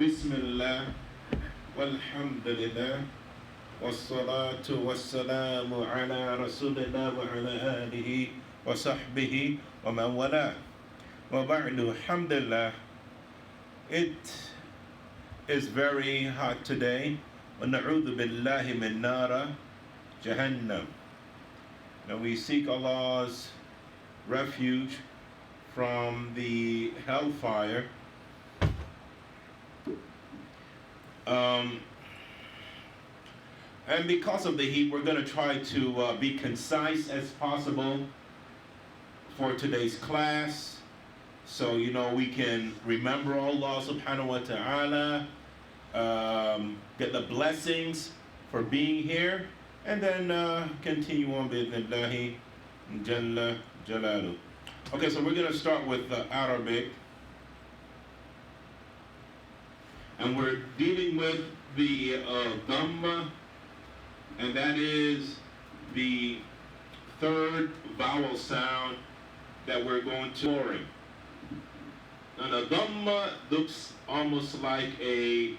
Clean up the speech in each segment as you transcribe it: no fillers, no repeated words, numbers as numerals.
Bismillah, walhamdulillah, wassalatu wassalamu ala rasulillah wa ala alihi wa sahbihi wa man wala. Wa ba'du, alhamdulillah. It is very hot today. Wa na'udhu billahi min nara jahannam. Now we seek Allah's refuge from the hellfire. And because of the heat, we're going to try to be concise as possible for today's class. So, we can remember Allah subhanahu wa ta'ala, get the blessings for being here, and then continue on bi'idhnillahi jalla jalalu. Okay, so we're going to start with Arabic. And we're dealing with the Dhamma, and that is the third vowel sound that we're going to exploring. Now the Dhamma looks almost like I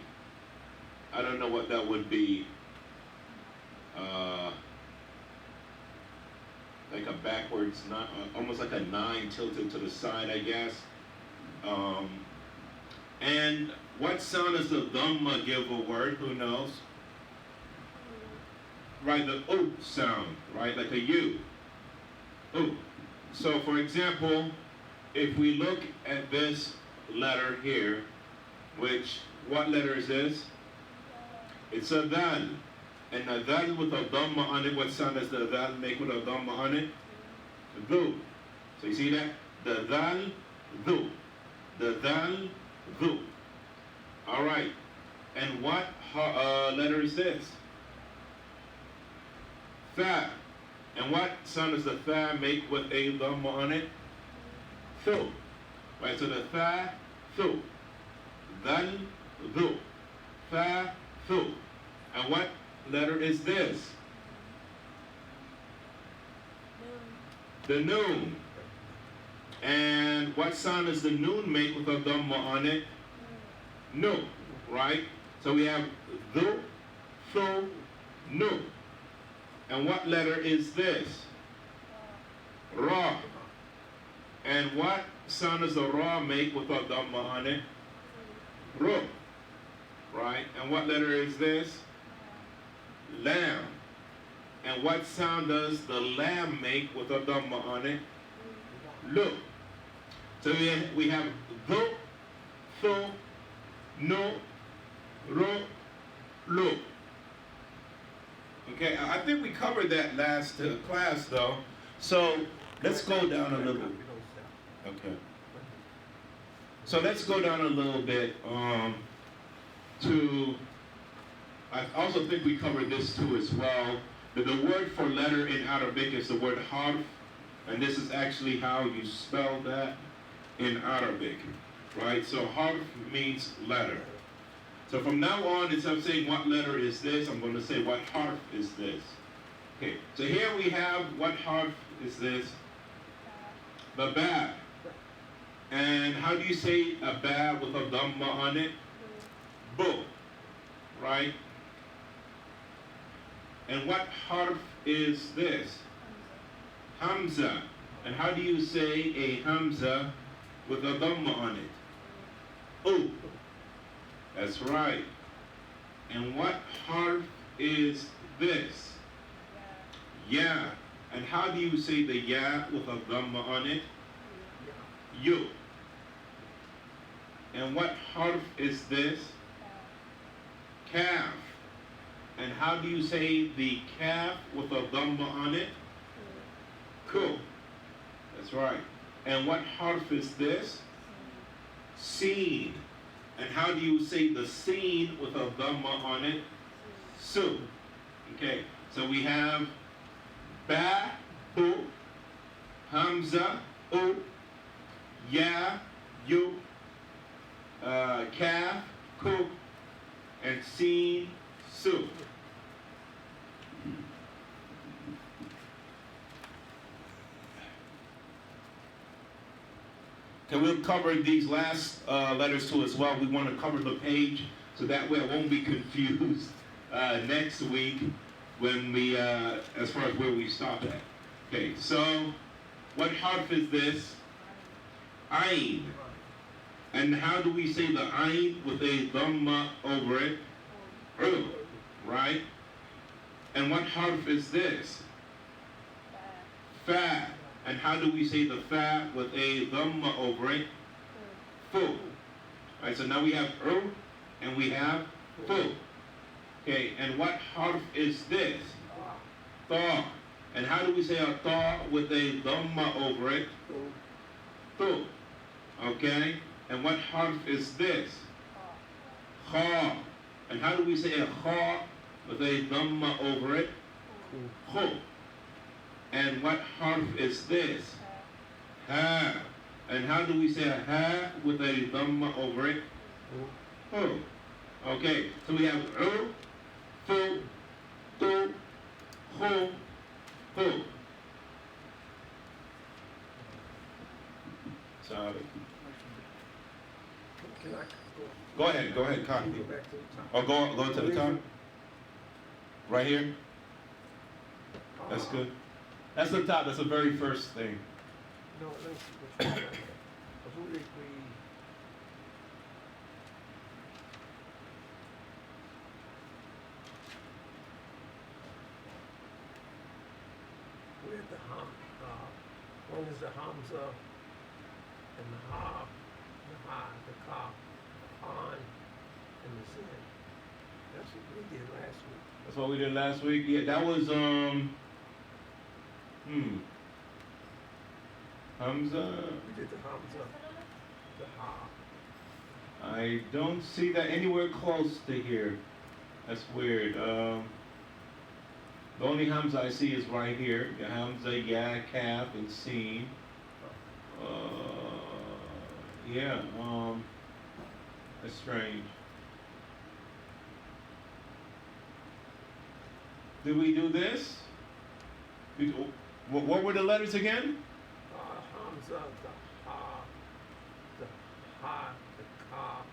don't know what that would be, like a backwards, almost like a 9 tilted to the side, I guess. And what sound does the Dhamma give a word? Who knows? Right, the O sound, right, like a U. O. So, for example, if we look at this letter here, what letter is this? It's a Dal. And a Dal with a Dhamma on it, what sound does the Dal make with a Dhamma on it? Dhu. So you see that? The Dal, Dhu. The Dal, Dhu. All right. And what letter is this? Tha. And what sound does the Tha make with a Dhamma on it? Thu. Right, so the Tha, Thu. Dal, Dhu. Tha, Thu. And what letter is this? The Noon. And what sound does the Noon make with a Dhamma on it? No, right? So we have Dhu, Thu, Nu. And what letter is this? Ra. And what sound does the Ra make with a Dhamma on it? Ru. Right? And what letter is this? Lam. And what sound does the Lam make with a Dhamma on it? Lu. So we have Dhu, Thu, Nu, Ru, Lu. Okay, I think we covered that last class though. So let's go down a little. Okay. So let's go down a little bit to. I also think we covered this too as well. That the word for letter in Arabic is the word harf, and this is actually how you spell that in Arabic, right? So harf means letter. So from now on, instead of saying what letter is this, I'm going to say what harf is this. Okay, so here we have what harf is this? The ba. And how do you say a ba with a dhamma on it? Bu. Right? And what harf is this? Hamza. And how do you say a hamza with a dhamma on it? U. That's right. And what harf is this? Ya. And how do you say the ya with a dhamma on it? Yu. And what harf is this? Kaf. And how do you say the kaf with a dhamma on it? Ku. That's right. And what harf is this? Seen. And how do you say the seen with a dhamma on it? Su. Okay, so we have ba, bu, hamza, u, ya, yu, kaf, ku, and seen, su. And we'll cover these last letters too as well. We want to cover the page so that way I won't be confused next week when we, as far as where we stop at. Okay, so what harf is this? Ayn. And how do we say the ayn with a dhamma over it? Right? And what harf is this? Fa. And how do we say the fa with a dhamma over it? Fu. Right, so now we have and we have fu. Okay, and what harf is this? Ta. And how do we say a ta with a dhamma over it? Tu. Okay, and what harf is this? Kha. And how do we say a kha with a dhamma over it? Khu. And what harf is this? Ha. And how do we say a ha with a dhamma over it? Hu. Okay, so we have fu, tu, hu, hu. Sorry. Go ahead, copy. Oh, go to the top. Right here. That's good. That's the top. That's the very first thing. No, let's we're at the one is the Hamza and the Ha, the Ka, on, and the Sin. That's what we did last week. That's what we did last week. Yeah, that was Hamza. We did the Hamza, the Ha. I don't see that anywhere close to here. That's weird. The only Hamza I see is right here. The Hamza, Ya, Kaf, and Sin. Yeah, that's strange. Did we do this? What were the letters again? Hamza, the Ha, the Ka,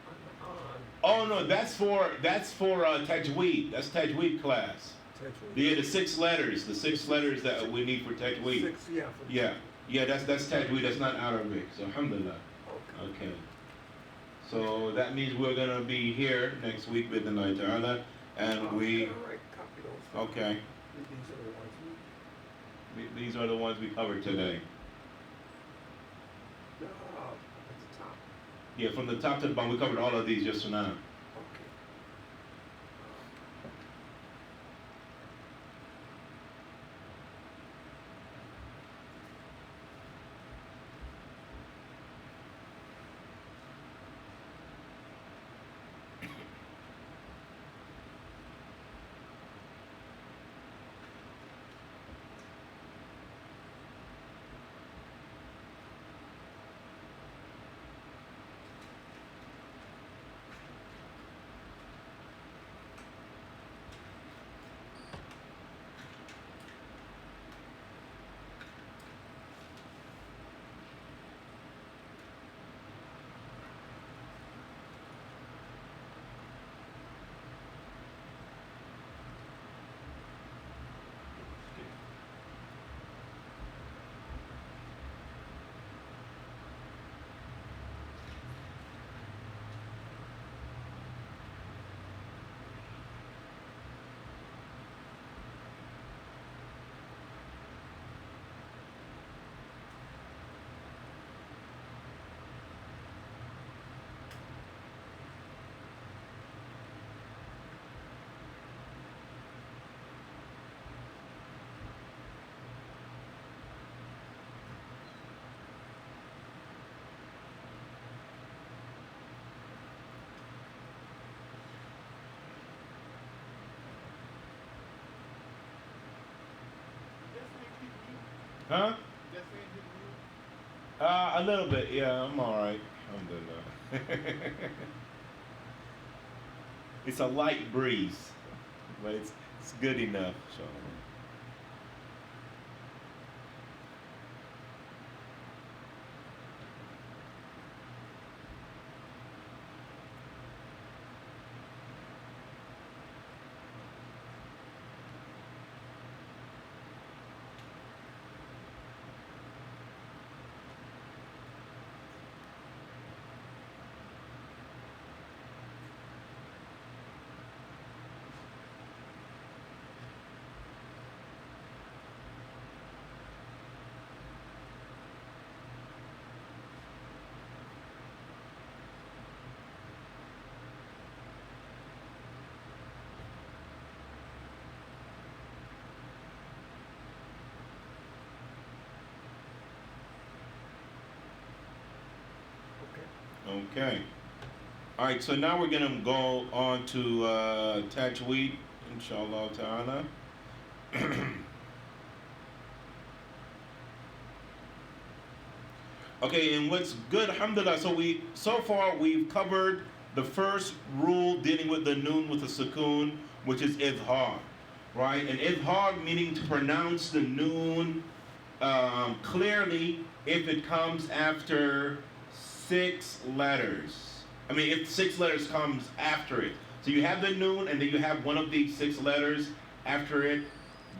and the On. Oh no, that's for Tajweed. That's Tajweed class. Yeah, the six letters that we need for Tajweed. Yeah, that's Tajweed. That's not Arabic. So alhamdulillah. Okay. So that means we're gonna be here next week with the night ta'ala, and we. Okay. These are the ones we covered today. At the top. Yeah, from the top to the bottom, we covered all of these just now. Okay. Huh? A little bit, yeah, I'm alright. Alhamdulillah. It's a light breeze, but it's good enough. So. Okay. All right, so now we're going to go on to Tajweed, inshallah ta'ala. Okay, and what's good, alhamdulillah, so far we've covered the first rule dealing with the noon with the sukoon, which is idhar, right? And idhar meaning to pronounce the noon clearly if it comes after 6 letters. I mean, if 6 letters comes after it. So you have the noon and then you have one of these 6 letters after it.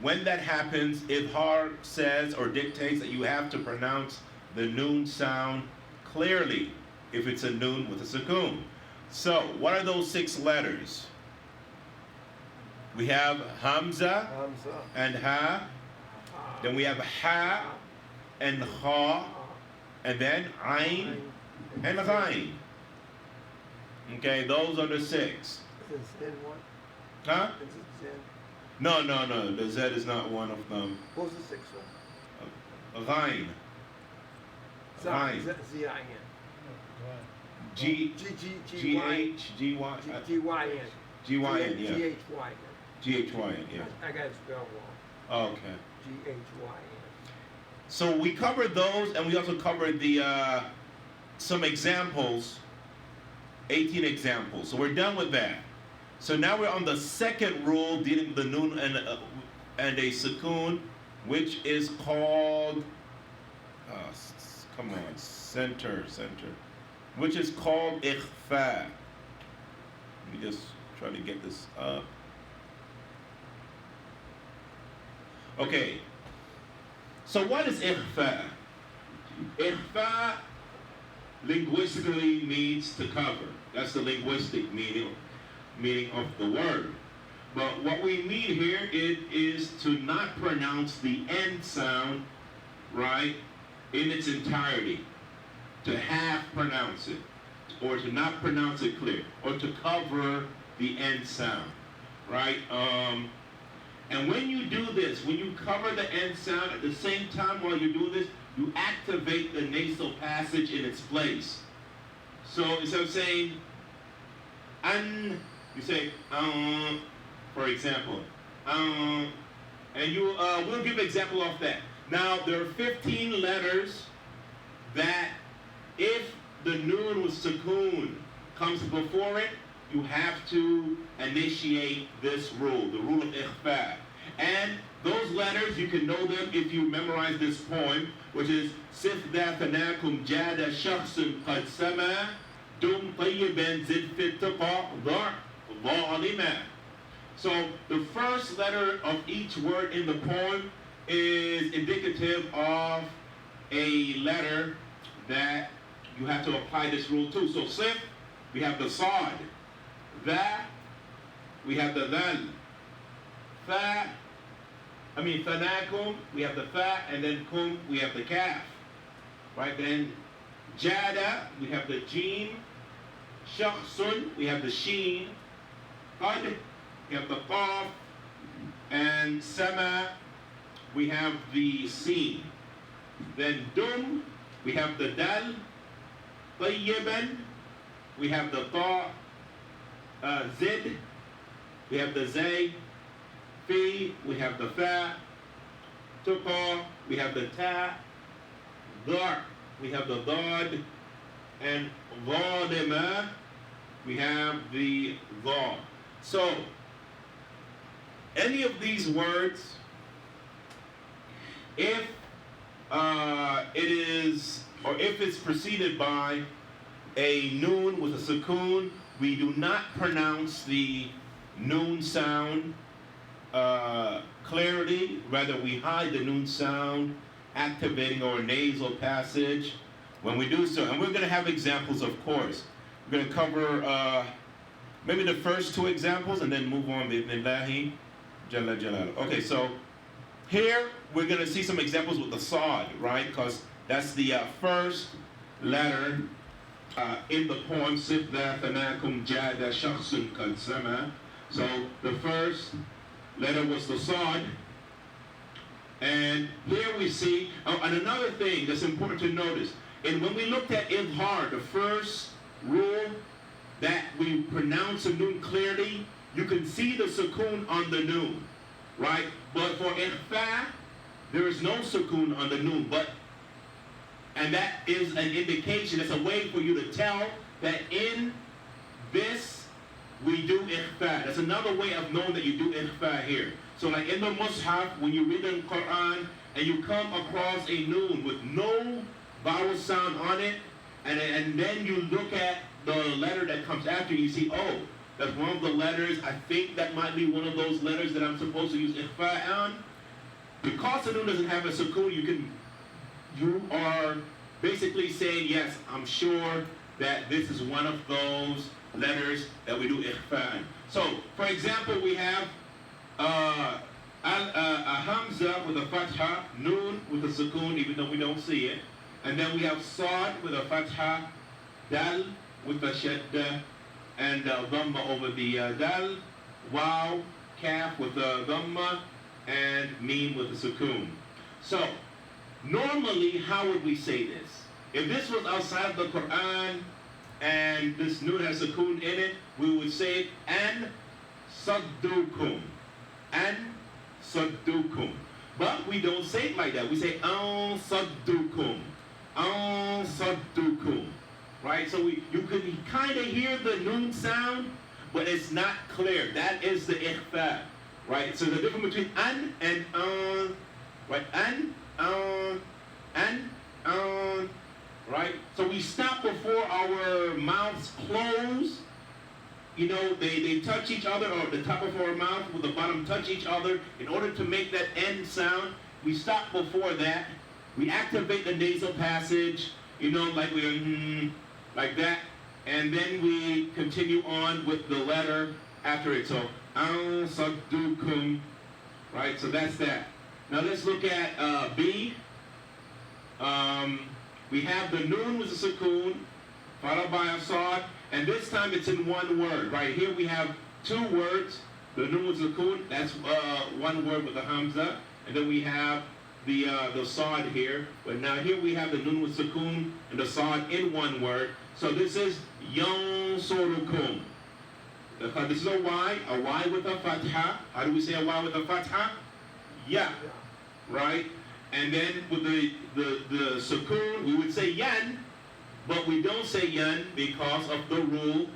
When that happens, idhar says or dictates that you have to pronounce the noon sound clearly if it's a noon with a sukoon. So, what are those 6 letters? We have Hamza and Ha, then we have Ha and Ha, and then Ain and Ghain. Okay, those are the 6. Is it Zen one? Huh? Is it Zen? No, the Z is not one of them. What was the 6th one? Ghain. Ghain. Z-I-N. G-H-G-Y. G-Y-N. G-Y-N, yeah. G-H-Y-N. G-H-Y-N, yeah. I got it spelled wrong. Oh, okay. G-H-Y-N. So we covered those, and we also covered the some examples, 18 examples. So we're done with that. So now we're on the second rule dealing with the noon and a sukoon, which is called, come on, center, which is called ikhfa. Let me just try to get this up. Okay. So what is ikhfa? Ikhfa linguistically means to cover. That's the linguistic meaning of the word. But what we mean here is to not pronounce the end sound, right, in its entirety. To half pronounce it, or to not pronounce it clear, or to cover the end sound, right? And when you do this, when you cover the end sound, at the same time while you do this, you activate the nasal passage in its place. So instead of saying an, you say for example, and you we'll give an example of that. Now there are 15 letters that if the noon with sukoon comes before it, you have to initiate this rule, the rule of ikhfa. And those letters, you can know them if you memorize this poem, which is Sif dafanakum jada shakhsun qad sama dum tayyiban zid fit taqa dhar dhalima. So the first letter of each word in the poem is indicative of a letter that you have to apply this rule to. So sif, we have the sad. That, we have the dal. Fanakum, we have the fa, and then kum, we have the kaf. Right, then jada, we have the jeen. Shakhsun, we have the sheen. Qad, we have the qaf. And sama, we have the sin. Then dum, we have the dal. Tayyiban, we have the ta. Zid, we have the zay. Fi, we have the fa. Tuqa, we have the ta. Dar, we have the dad. And dhalima, we have the dha. So, any of these words, if it is, or if it's preceded by a noon with a sukoon, we do not pronounce the noon sound clearly. Rather, we hide the noon sound, activating our nasal passage when we do so. And we're going to have examples, of course. We're going to cover maybe the first 2 examples and then move on. Bi'idhnillahi Jalla Jalaluhu. Okay, so here we're going to see some examples with the sad, right? Because that's the first letter in the poem, Sif dafanakum jada shakhsun qad sama. So the first letter was the sad. And here we see, and another thing that's important to notice, and when we looked at idhar, the first rule that we pronounce a noon clearly, you can see the sukoon on the noon, right? But for ikhfa, there is no sukoon on the noon, and that is an indication, it's a way for you to tell that in this we do ikhfa. That's another way of knowing that you do ikhfa here. So like in the mushaf, when you read the Quran and you come across a noon with no vowel sound on it, and then you look at the letter that comes after, you see, oh, that's one of the letters, I think that might be one of those letters that I'm supposed to use ikhfa on. Because the noon doesn't have a sukoon, you are basically saying, yes, I'm sure that this is one of those letters that we do ikhfa on. So, for example, we have a hamza with a fatha, noon with a sukoon, even though we don't see it. And then we have sad with a fatha, dal with a shadda, and dhamma over the dal, waw, kaf with a dhamma, and mim with a sukoon. So, normally, how would we say this? If this was outside the Quran, and this noon has sukoon in it, we would say, an saddukum. An saddukum. But we don't say it like that. We say, an saddukum. An saddukum. Right? So you can kind of hear the noon sound, but it's not clear. That is the ikhfa. Right? So the difference between an and right? An, right? So we stop before our mouths close. You know, they touch each other, or the top of our mouth with the bottom touch each other. In order to make that N sound, we stop before that. We activate the nasal passage, you know, like we're like that. And then we continue on with the letter after it. So, an saddukum, right? So that's that. Now let's look at B. We have the noon with a sukoon, followed by a sad, and this time it's in one word. Right here we have two words. The noon with sukoon, that's one word with the hamza, and then we have the sad here. But now here we have the noon with sukoon and the sad in one word. So this is yansurukum. This is a Y with a fatha. How do we say a Y with a fatha? Yeah, right? And then with the sukoon, we would say yan, but we don't say yan because of the rule,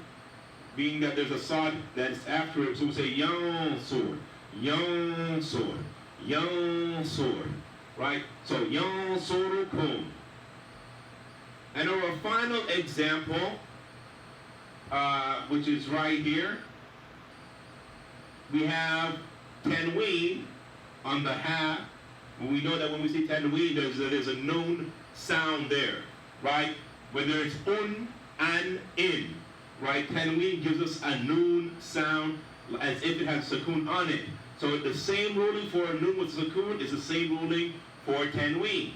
being that there's a sad that's after it. So we say yansur, yansur, yansur, right? So yansurukum. And our final example, which is right here, we have tanween on the ha. We know that when we say tanween, there's a noon sound there, right? Whether it's an, in, right? Tanween gives us a noon sound as if it has sukoon on it. So the same ruling for a noon with sukoon is the same ruling for tanween.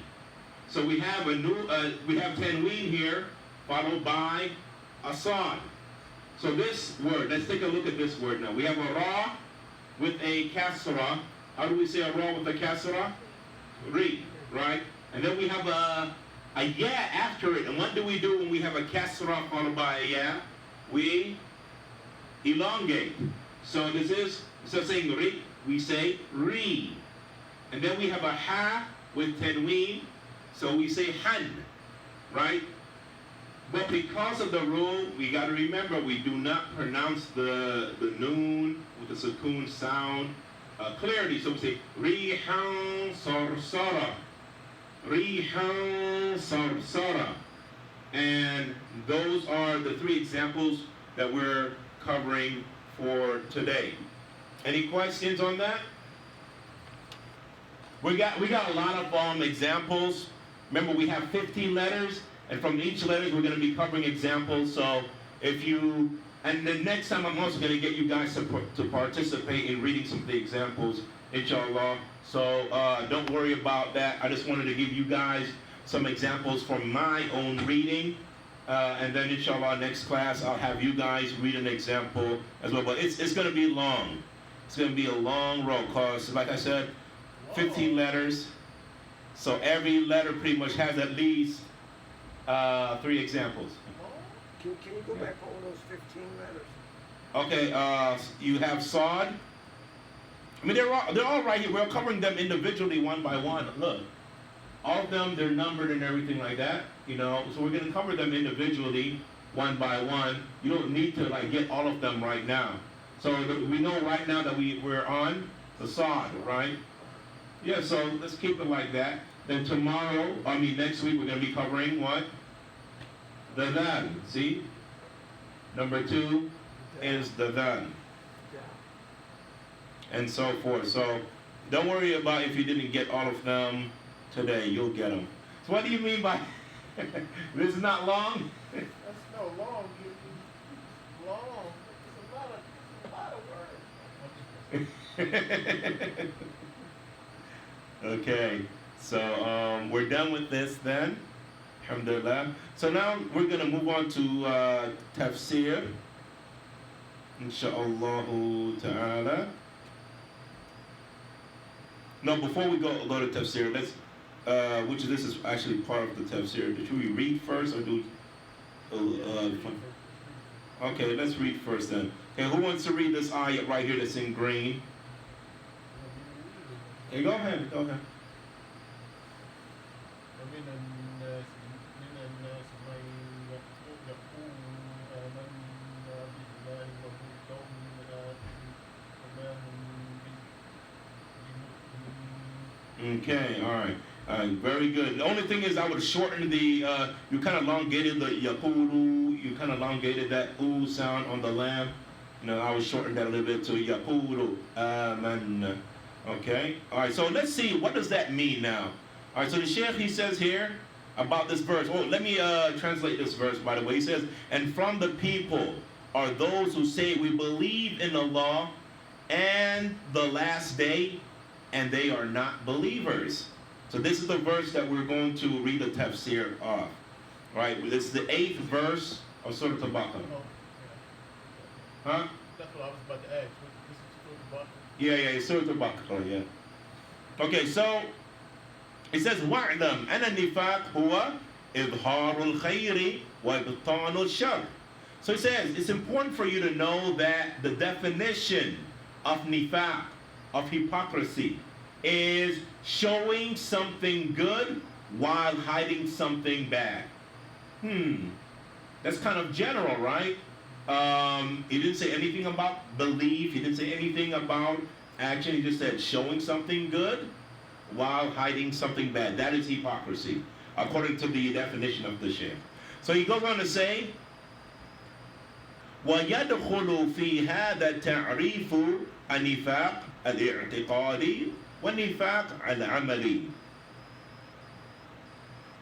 So we have we have tanween here, followed by a sad. So this word, let's take a look at this word now. We have a ra with a kasra. How do we say a ra with a kasra? Ri, right? And then we have a ya after it. And what do we do when we have a kasra followed by a ya? We elongate. So this is, instead of saying ri, we say ri. And then we have a ha with tanween. So we say han, right? But because of the rule, we got to remember we do not pronounce the noon with the sukoon sound clearly. So we say rihan sarsara, rihan sarsara. And those are the three examples that we're covering for today. Any questions on that? We got a lot of examples. Remember, we have 15 letters, and from each letter we're going to be covering examples. So if you, and the next time I'm also going to get you guys to participate in reading some of the examples, inshallah. So don't worry about that. I just wanted to give you guys some examples from my own reading. And then inshallah next class I'll have you guys read an example as well. But it's going to be long. It's going to be a long road because, like I said, 15 letters. So every letter pretty much has at least 3 examples. Can you go back over those 15 letters? Okay, you have Sod. I mean, they're all right here. We're covering them individually one by one. Look, all of them, they're numbered and everything like that, you know. So we're going to cover them individually one by one. You don't need to like get all of them right now. So we know right now that we're on the Sod, right? Yeah, so let's keep it like that. Then tomorrow, next week, we're going to be covering what? The Dal. See? Number 2 is the Dal. And so forth. So don't worry about if you didn't get all of them today. You'll get them. So what do you mean by this is not long? That's no long. It's long. It's a lot of words. Okay. So we're done with this then. Alhamdulillah. So now we're going to move on to tafsir. Insha'Allah ta'ala. No, before we go to tafsir, let's, this is actually part of the tafsir. Should we read first or do? Okay, let's read first then. Okay, who wants to read this ayat right here that's in green? Okay, go ahead. ومن الناس من يقول آمنا بالله وباليوم الآخر وما هم بمؤمنين. Okay, all right. Very good. The only thing is I would shorten the, you kind of elongated the yaqulu, you kind of elongated that oo sound on the lam. You know, I would shorten that a little bit to yaqulu, amanna. Okay, all right, so let's see, what does that mean now? All right, so the Sheikh, he says here about this verse. Oh, let me translate this verse, by the way. He says, and from the people are those who say we believe in Allah and the last day, and they are not believers. So this is the verse that we're going to read the tafsir of. All right, this is the 8th verse of Surah Al-Baqarah. Oh, yeah. Huh? That's what I was about to ask. This is Surah Al-Baqarah. Yeah, Surah Al-Baqarah, yeah. Okay, so it says, وَاعْلَمْ أَنَ النِّفَاقُ هُوَ إِظْهَارُ الْخَيْرِ وَإِبْطَانُ الشَّرِّ. So it says, it's important for you to know that the definition of nifaq, of hypocrisy, is showing something good while hiding something bad. That's kind of general, right? He didn't say anything about belief. He didn't say anything about action. He just said showing something good while hiding something bad. That is hypocrisy, according to the definition of the Shaykh. So he goes on to say, وَيَدْخُلُ فِي هَذَا التَّعْرِيفُ النِّفَاقِ الِاعْتِقَادِي وَالنِّفَاقِ الْعَمَلِي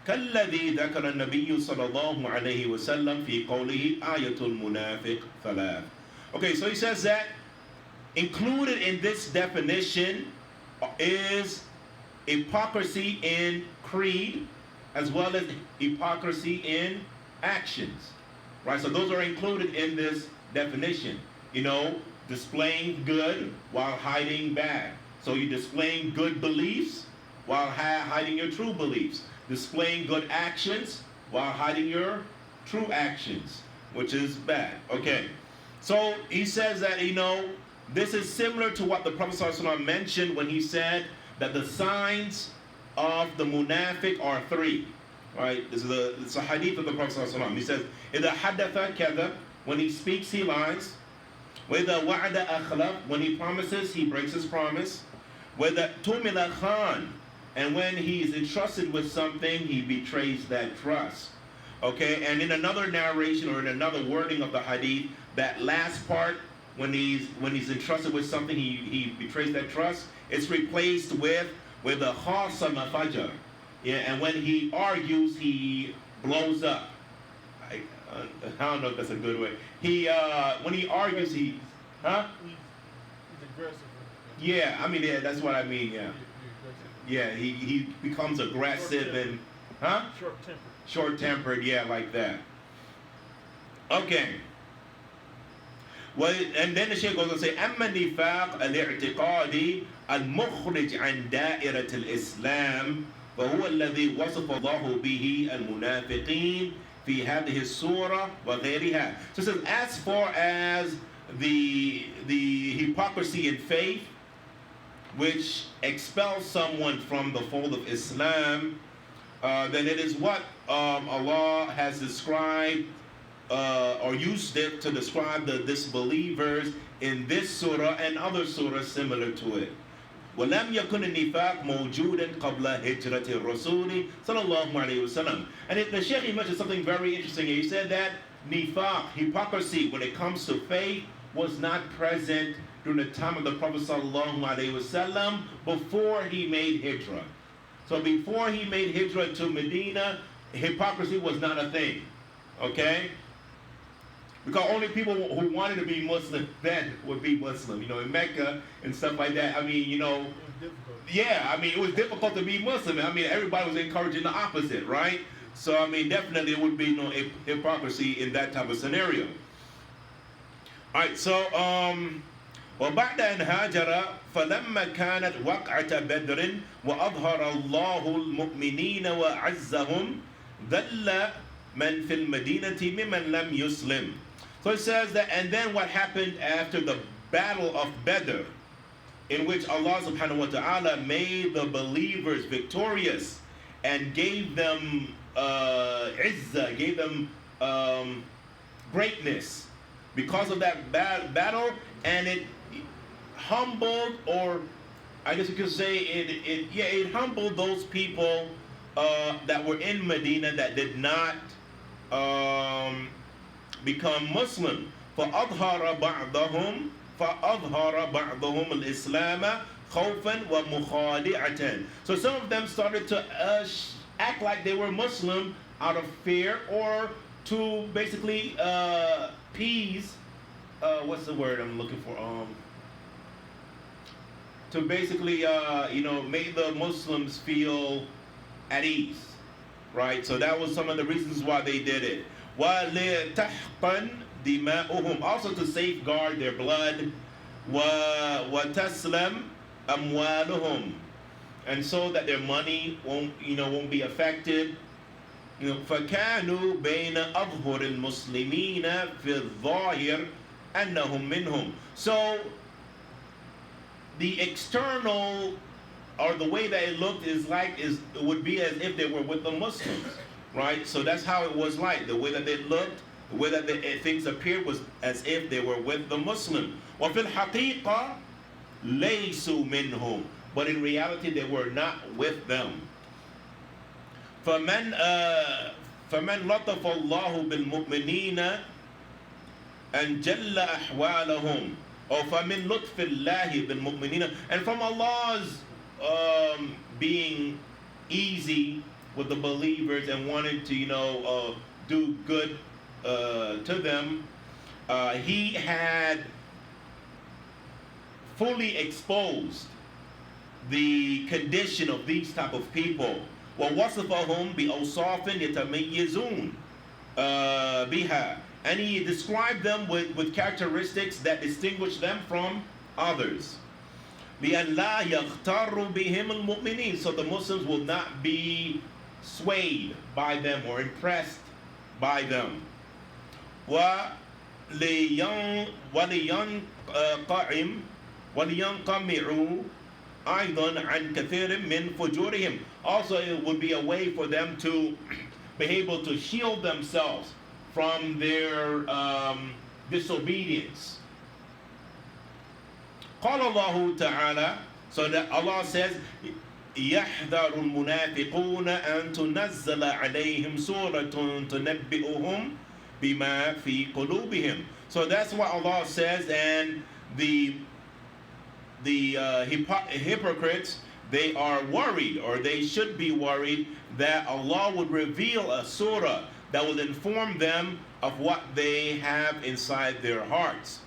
كالذي ذكر النبي صلى الله عليه وسلم في قوله آية المنافق ثلاث. Okay, so he says that included in this definition is hypocrisy in creed as well as hypocrisy in actions. Right, so those are included in this definition. You know, displaying good while hiding bad. So you're displaying good beliefs while hiding your true beliefs. Displaying good actions while hiding your true actions, which is bad. Okay, so he says that, you know, this is similar to what the Prophet ﷺ mentioned when he said that the signs of the munafiq are 3. Right? It's a hadith of the Prophet ﷺ. He says, إِذَا حَدَّثَ كَذَبَ, when he speaks, he lies. وَإِذَا وَعَدَ أَخْلَفَ, when he promises, he breaks his promise. وَإِذَا تُمِلَ خَانَ, and when he is entrusted with something, he betrays that trust. Okay, and in another narration or in another wording of the hadith, that last part, when he's entrusted with something, he betrays that trust, it's replaced with a khasama fajr. Yeah, and when he argues, he blows up. I don't know if that's a good way. When he argues, He's aggressive. Yeah, yeah, that's what I mean, yeah. Yeah, he becomes aggressive and, Short-tempered. Short-tempered, yeah, like that. Okay. Well, and then the Shaykh goes on to say, أما النفاق الاعتقادي المخرج عن دائرة الإسلام فهو الذي وصف الله به المنافقين في هذه السورة وغيرها. So it says, as far as the hypocrisy in faith, which expels someone from the fold of Islam, then it is what Allah has described or used it to describe the disbelievers in this surah and other surahs similar to it. وَلَمْ يَكُنِ النِّفَاقُ مَوْجُودًا قَبْلَ هِجْرَةِ الرَّسُولِ صلى الله عليه وسلم. And the Shaykh, he mentioned something very interesting. He said that nifaq, hypocrisy, when it comes to faith, was not present during the time of the Prophet sallallahu alaihi wasallam before he made hijrah. So before he made hijrah to Medina, hypocrisy was not a thing. Okay? Because only people who wanted to be Muslim then would be Muslim. You know, in Mecca and stuff like that. I mean, you know, It was difficult. yeah, I mean, it was difficult to be Muslim. I mean, everybody was encouraging the opposite, right? So, I mean, definitely there would be no hypocrisy in that type of scenario. All right, so, وبعد أن هاجر فلما كانت وقعة بدر وأظهر الله المؤمنين وأعزهم ذل من في المدينة ممن لم يسلم. So it says that, and then what happened after the battle of Badr, in which Allah subhanahu wa ta'ala made the believers victorious and gave them izzah, gave them greatness because of that battle, and it humbled, or I guess you could say it humbled those people that were in Medina that did not become Muslim. فأظهر بعضهم الإسلام خوفا ومخادعة. So some of them started to act like they were Muslim out of fear, or to basically appease, what's the word I'm looking for? To basically, make the Muslims feel at ease, right? So that was some of the reasons why they did it. وَلِتَحْقًا دِمَاؤُهُم, also to safeguard their blood. وَتَسْلَمْ أَمْوَالُهُم, and so that their money won't be affected. فَكَانُوا بَيْنَ أَظْهُرِ الْمُسْلِمِينَ فِي الظَّاهِرِ أَنَّهُم مِّنْهُم. So the external, or the way that it looked, it would be as if they were with the Muslims, right? So that's how it was like. The way that they looked, the way that things appeared was as if they were with the Muslim. وَفِي الْحَقِيقَةِ لَيْسُوا مِنْهُمْ, but in reality they were not with them. فَمَنْ لَطَفَ اللَّهُ بِالْمُؤْمِنِينَ أَنْ جَلَّ أَحْوَالَهُمْ, or فَمِنْ لُطْفِ اللَّهِ بِالْمُؤْمِنِينَ, and from Allah's being easy with the believers and wanting to do good to them, he had fully exposed the condition of these type of people. وَوَصَفَهُمْ بِأَوْصَافٍ يَتَمَيَّزُونَ بِهَا, and he described them with characteristics that distinguish them from others. بِأَنْ لَا يَغْتَرُّ بِهِمُ الْمُؤْمِنِينَ, so the Muslims will not be swayed by them or impressed by them. وَلِيَنْقَمِعُوا أَيْضًا عَنْ كَثِيرٍ مِّنْ فُجُورِهِمْ, also it would be a way for them to be able to shield themselves from their disobedience. قال الله تعالى, so that Allah says, يحذر المنافقون أن تنزل عليهم سورة تنبئهم بما في قلوبهم. So that's what Allah says, and the hypocrites, they are worried, or they should be worried, that Allah would reveal a surah that will inform them of what they have inside their hearts.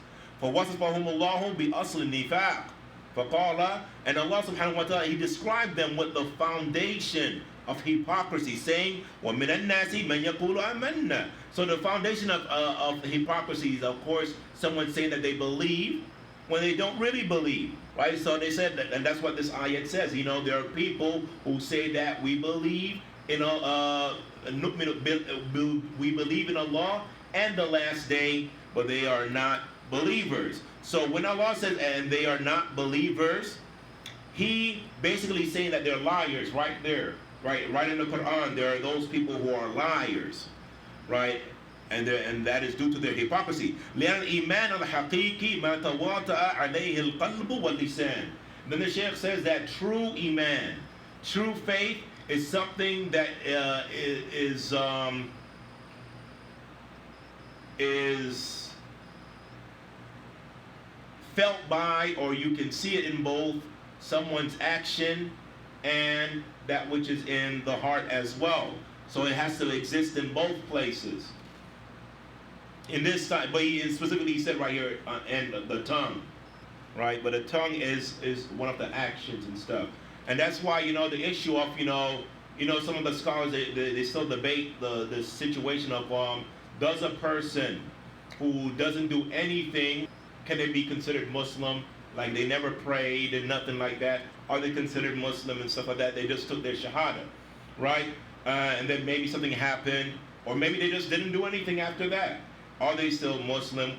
فَوَصَفَهُمُ اللَّهُ بِأَصْلِ النِّفَاقِ فَقَالَ, and Allah subhanahu wa ta'ala, He described them with the foundation of hypocrisy, saying, وَمِنَ النَّاسِ مَنْ يَقُولُ آمَنَّا. So the foundation of hypocrisy is, of course, someone saying that they believe when they don't really believe, right? So they said that, and that's what this ayat says. There are people who say that we believe we believe in Allah and the last day, but they are not believers. So when Allah says, and they are not believers, He basically saying that they're liars right there, right in the Quran. There are those people who are liars, right? And that is due to their hypocrisy. لأن الإيمان الحقيقي ما تواطأ عليه القلب واللسان. Then the Sheikh says that true iman, true faith, is something that is felt by, or you can see it in both someone's action and that which is in the heart as well. So it has to exist in both places. In this time, but he specifically said right here, and the tongue, right? But the tongue is one of the actions and stuff, and that's why the issue of some of the scholars they still debate the situation of does a person who doesn't do anything, can they be considered Muslim? Like they never prayed and nothing like that. Are they considered Muslim and stuff like that? They just took their shahada, right? And then maybe something happened, or maybe they just didn't do anything after that. Are they still Muslim,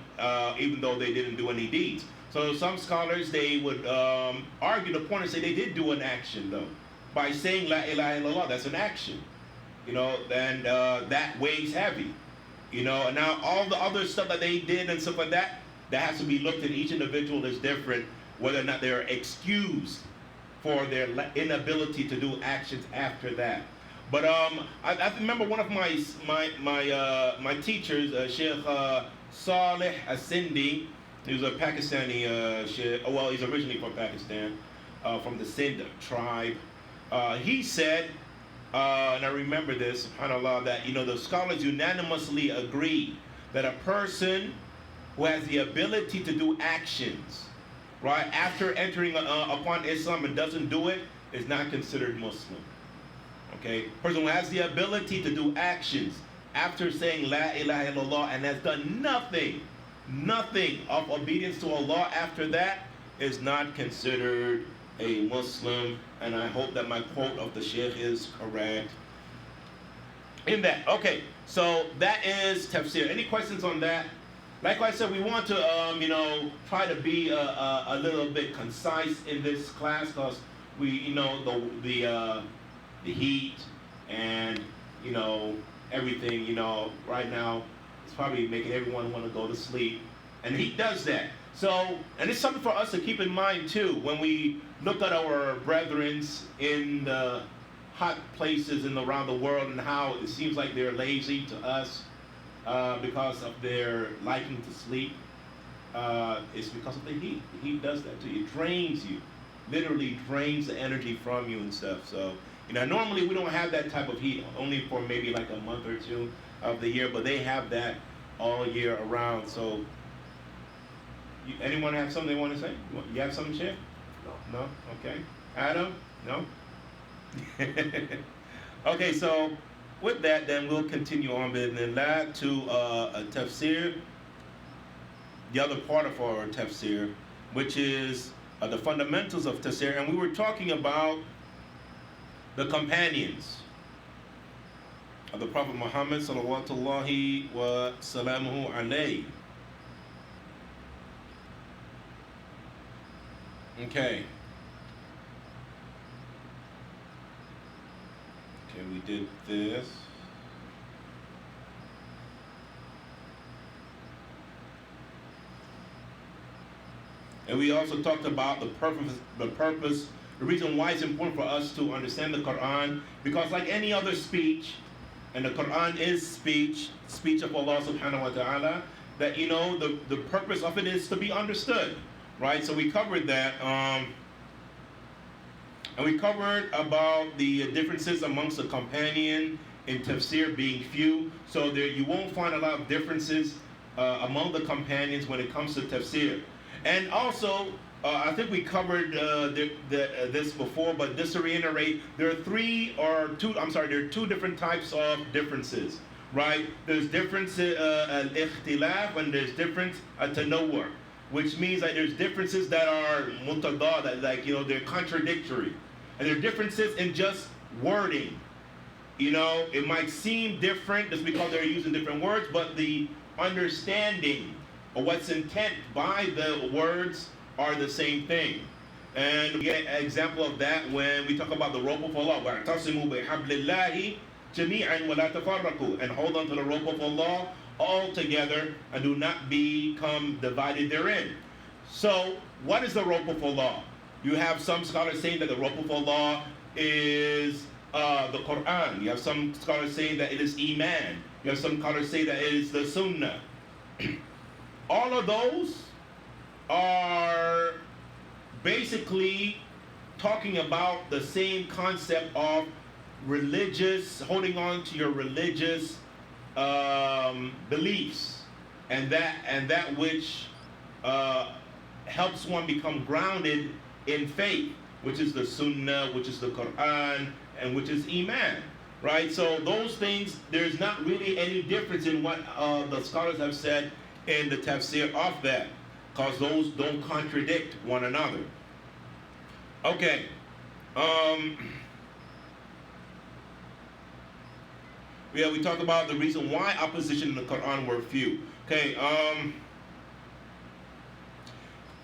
even though they didn't do any deeds? So some scholars, they would argue the point and say they did do an action, though. By saying La ilaha illallah, that's an action. Then that weighs heavy. And now all the other stuff that they did and stuff like that, that has to be looked at. Each individual is different, whether or not they're excused for their inability to do actions after that. But I remember one of my teachers, Sheikh Saleh Asindi. He was a Pakistani Sheikh. Well, he's originally from Pakistan, from the Sindh tribe. He said, and I remember this, subhanAllah, that the scholars unanimously agree that a person who has the ability to do actions, right, after entering upon Islam and doesn't do it, is not considered Muslim. Okay, person who has the ability to do actions after saying La ilaha illallah and has done nothing of obedience to Allah after that is not considered a Muslim. And I hope that my quote of the Sheikh is correct in that. Okay, so that is tafsir. Any questions on that? Like I said, we want to try to be a little bit concise in this class, because we the heat and everything right now it's probably making everyone want to go to sleep, and the heat does that. So, and it's something for us to keep in mind too when we look at our brethrens in the hot places around the world, and how it seems like they're lazy to us because of their liking to sleep. It's because of the heat. The heat does that to you. It drains you, literally drains the energy from you and stuff. So normally we don't have that type of heat, only for maybe like a month or two of the year, but they have that all year around. So anyone have something they want to say? You have something, Chef? No? Okay. Adam? No? Okay, so with that, then we'll continue on to a tafsir, the other part of our tafsir, which is the fundamentals of tafsir. And we were talking about the companions of the Prophet Muhammad sallallahu wa salamuhu alayhi. Okay, we did this. And we also talked about the purpose, the reason why it's important for us to understand the Quran, because like any other speech, and the Quran is speech of Allah subhanahu wa ta'ala, that the purpose of it is to be understood, right? So we covered that, and we covered about the differences amongst the companion in tafsir being few. So there you won't find a lot of differences among the companions when it comes to tafsir. And also, I think we covered this before, but just to reiterate, there are two different types of differences, right? There's difference al-ikhtilaf, and there's difference at-tanawwur, which means that there's differences that are mutadad, like they're contradictory, and there are differences in just wording. it might seem different just because they're using different words, but the understanding of what's intent by the words are the same thing. And we get an example of that when we talk about the rope of Allah. وَاعْتَصِمُوا بِحَبْلِ اللَّهِ جَمِيعًا وَلَا تَفَرَّقُوا. And hold on to the rope of Allah all together and do not become divided therein. So, what is the rope of Allah? You have some scholars saying that the rope of Allah is the Quran. You have some scholars saying that it is Iman. You have some scholars say that it is the Sunnah. All of those are basically talking about the same concept of holding on to your religious beliefs, and that which helps one become grounded in faith, which is the Sunnah, which is the Quran, and which is Iman, right? So those things, there's not really any difference in what the scholars have said in the tafsir of that, because those don't contradict one another. Okay. We talked about the reason why opposition in the Quran were few. Okay.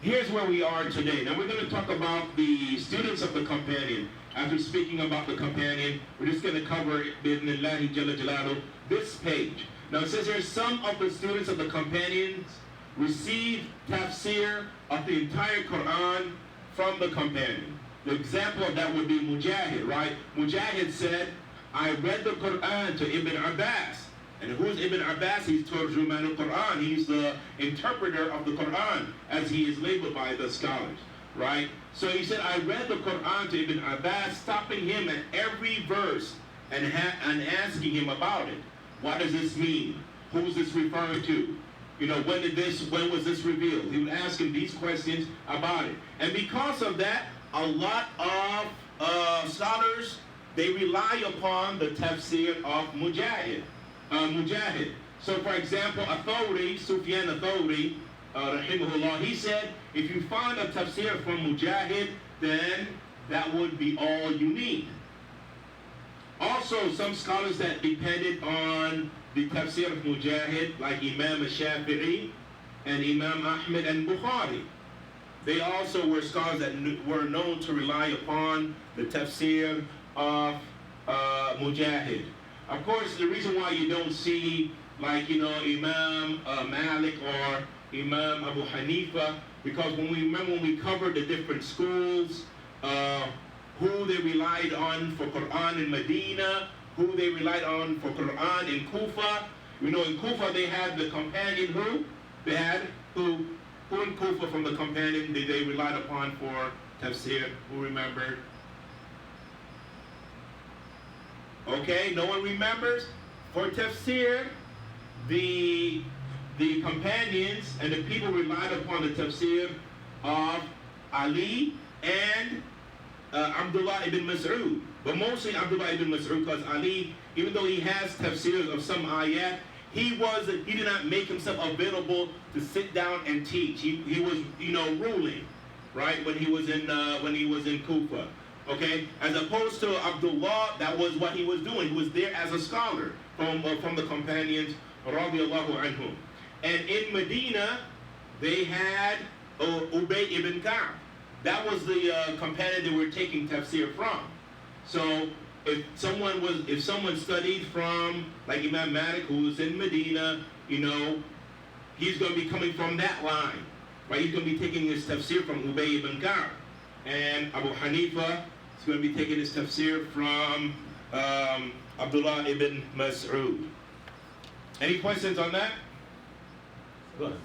Here's where we are today. Now we're going to talk about the students of the companion. After speaking about the companion, we're just going to cover Bidnillahi Jalla Jalaluhu this page. Now it says here, some of the students of the companions received tafsir of the entire Quran from the companion. The example of that would be Mujahid, right? Mujahid said, I read the Quran to Ibn Abbas. And who's Ibn Abbas? He's Turjuman al-Quran. He's the interpreter of the Quran, as he is labeled by the scholars, right? So he said, I read the Quran to Ibn Abbas, stopping him at every verse and asking him about it. What does this mean? Who's this referring to? When was this revealed? He would ask him these questions about it. And because of that, a lot of scholars, they rely upon the tafsir of Mujahid. So for example, Sufyan Athawri, rahimahullah, he said, if you find a tafsir from Mujahid, then that would be all you need. Also, some scholars that depended on the tafsir of Mujahid, like Imam al-Shafi'i and Imam Ahmed and Bukhari, they also were scholars that were known to rely upon the tafsir of Mujahid. Of course, the reason why you don't see, Imam Malik or Imam Abu Hanifa, because when we covered the different schools, who they relied on for Quran in Medina, who they relied on for Quran in Kufa. In Kufa they had the companion who? They had who in Kufa from the companion did they relied upon for tafsir? Who remembered? Okay, no one remembers? For tafsir, the companions and the people relied upon the tafsir of Ali and Abdullah ibn Mas'ud. But mostly Abdullah ibn Mas'ud, because Ali, even though he has tafsirs of some ayat, he did not make himself available to sit down and teach. He was, ruling, right, when he was in Kufa. Okay, as opposed to Abdullah, that was what he was doing. He was there as a scholar from the companions, radiyallahu anhum. And in Medina, they had Ubay ibn Ka'b. That was the companion they were taking tafsir from. So if someone studied from like Imam Malik, who was in Medina, he's going to be coming from that line, right? He's going to be taking his tafsir from Ubay ibn Ka'b. And Abu Hanifa is going to be taking his tafsir from Abdullah ibn Mas'ud. Any questions on that? Go ahead.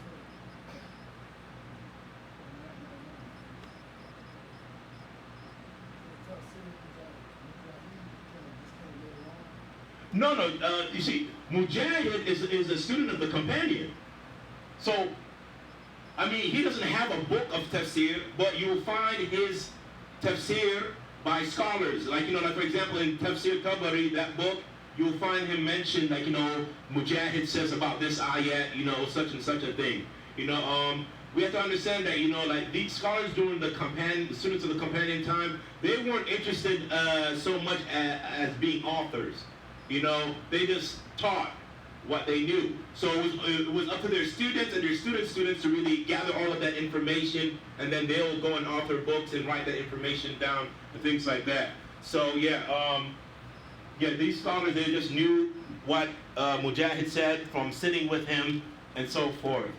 No. You see, Mujahid is a student of the companion. So, he doesn't have a book of tafsir, but you'll find his tafsir by scholars. Like for example, in Tafsir Tabari, that book, you'll find him mentioned, Mujahid says about this ayat, such and such a thing. We have to understand that, these scholars during the students of the companion time, they weren't interested so much as being authors. They just taught what they knew. So it was up to their students and their students to really gather all of that information, and then they'll go and author books and write that information down and things like that. So these scholars, they just knew what Mujahid said from sitting with him and so forth,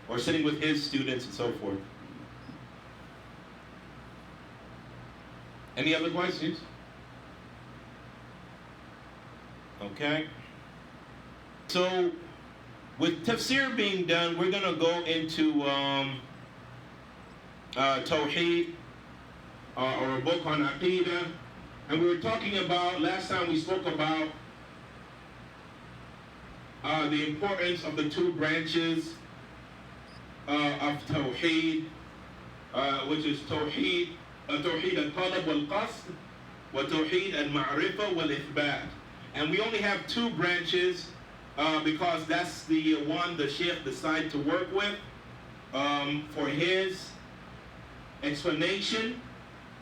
or sitting with his students and so forth. Any other questions? Okay. So, with tafsir being done, we're going to go into Tawheed, or a book on Aqidah. And we were talking about, last time we spoke about the importance of the two branches of Tawheed, which is Tawheed al-Talab wal-Qasd, wa Tawheed al-Ma'rifa wal-Ithbat. And we only have two branches because that's the one the Sheikh decided to work with for his explanation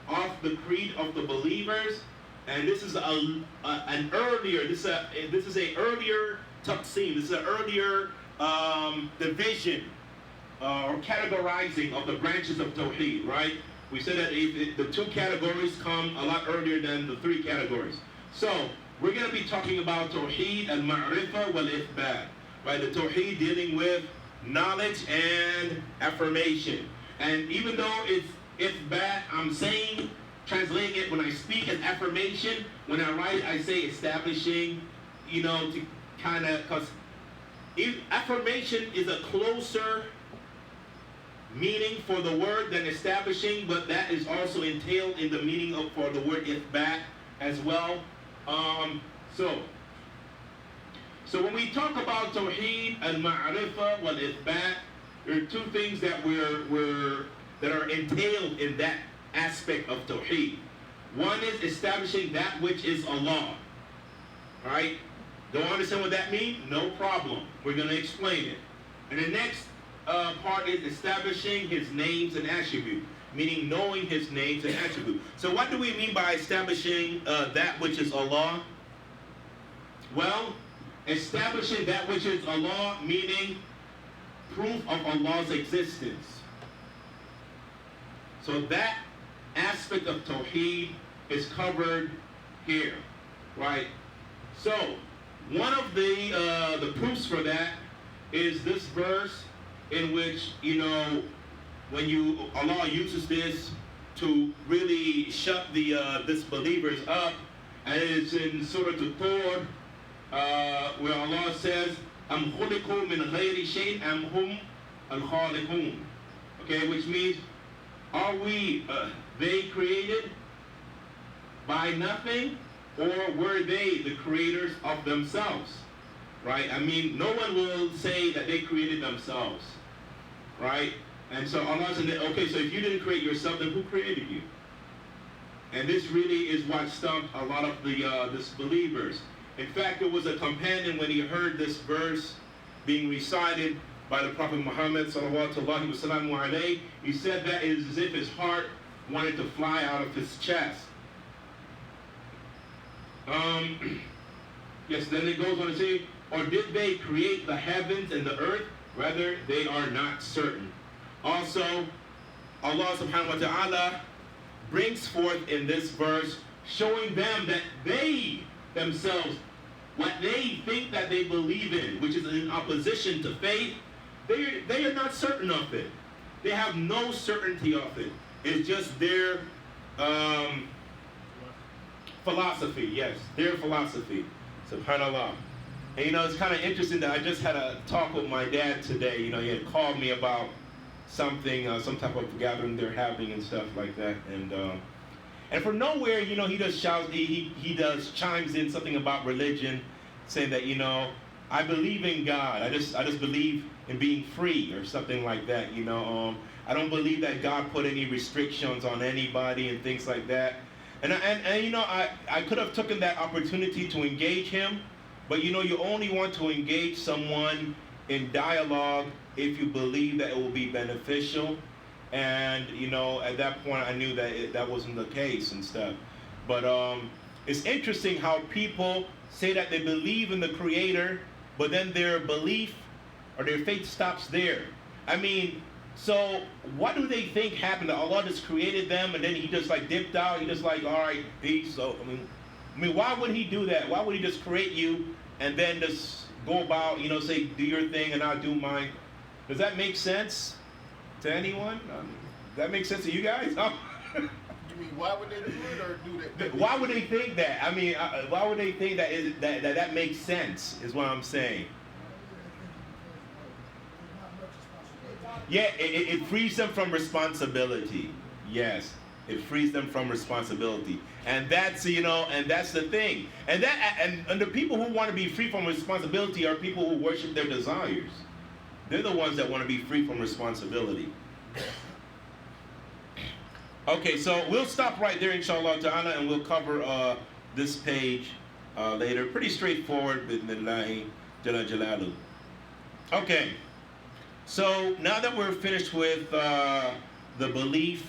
of the creed of the believers. And this is an earlier taqsim, this is an earlier division or categorizing of the branches of Tawheed, right? We said that the two categories come a lot earlier than the three categories. So we're going to be talking about Tawheed al-Ma'rifa wal-Ithbat, right? The Tawheed dealing with knowledge and affirmation. And even though it's Ithbat, I'm saying, translating it, when I speak as affirmation, when I write it, I say establishing, to kind of, because affirmation is a closer meaning for the word than establishing, but that is also entailed in the meaning for the word Ithbat as well. So when we talk about Tawheed al-Ma'rifa wal-Ithbat, there are two things that that are entailed in that aspect of Tawheed. One is establishing that which is Allah. Right? Don't understand what that means? No problem. We're going to explain it. And the next part is establishing His names and attributes, meaning knowing His names and attributes. So what do we mean by establishing that which is Allah? Well, establishing that which is Allah, meaning proof of Allah's existence. So that aspect of Tawheed is covered here, right? So one of the proofs for that is this verse in which, when Allah uses this to really shut the disbelievers up, and it's in Surah Al-Tur, where Allah says, "Am khuliqu min ghayri shay'in am hum al-khaliqun." Okay, which means, are they created by nothing, or were they the creators of themselves? Right? I mean, no one will say that they created themselves. Right? And so Allah said, okay, so if you didn't create yourself, then who created you? And this really is what stumped a lot of the disbelievers. In fact, there was a companion when he heard this verse being recited by the Prophet Muhammad sallallahu alaihi wasallam, he said that it is as if his heart wanted to fly out of his chest. Yes, then it goes on to say, or did they create the heavens and the earth? Rather, they are not certain. Also, Allah subhanahu wa ta'ala brings forth in this verse, showing them that they themselves, what they think that they believe in, which is in opposition to faith, they are not certain of it. They have no certainty of it. It's just their philosophy, yes, their philosophy. SubhanAllah. And it's kind of interesting that I just had a talk with my dad today. He had called me about something, some type of gathering they're having and stuff like that. And from nowhere, he just shouts, he does chimes in something about religion, saying that, I believe in God. I just believe in being free or something like that. I don't believe that God put any restrictions on anybody and things like that. And I could have taken that opportunity to engage him, but you only want to engage someone in dialogue if you believe that it will be beneficial. And at that point I knew that that wasn't the case and stuff. But it's interesting how people say that they believe in the Creator, but then their belief or their faith stops there. I mean, so what do they think happened? That Allah just created them and then He just like dipped out. He just like, all right, peace. So I mean, why would He do that? Why would He just create you and then just go about, say, do your thing and I'll do mine? Does that make sense to anyone? Does that make sense to you guys? You mean why would they do it or do that? Why would they think that? I mean, why would they think that makes sense? Is what I'm saying. Yeah, it frees them from responsibility. Yes, it frees them from responsibility, and that's that's the thing. And the people who want to be free from responsibility are people who worship their desires. They're the ones that want to be free from responsibility. Okay, so we'll stop right there, inshallah ta'ala, and we'll cover this page later. Pretty straightforward, bidnillahi jalla jalalu. Okay, so now that we're finished with the belief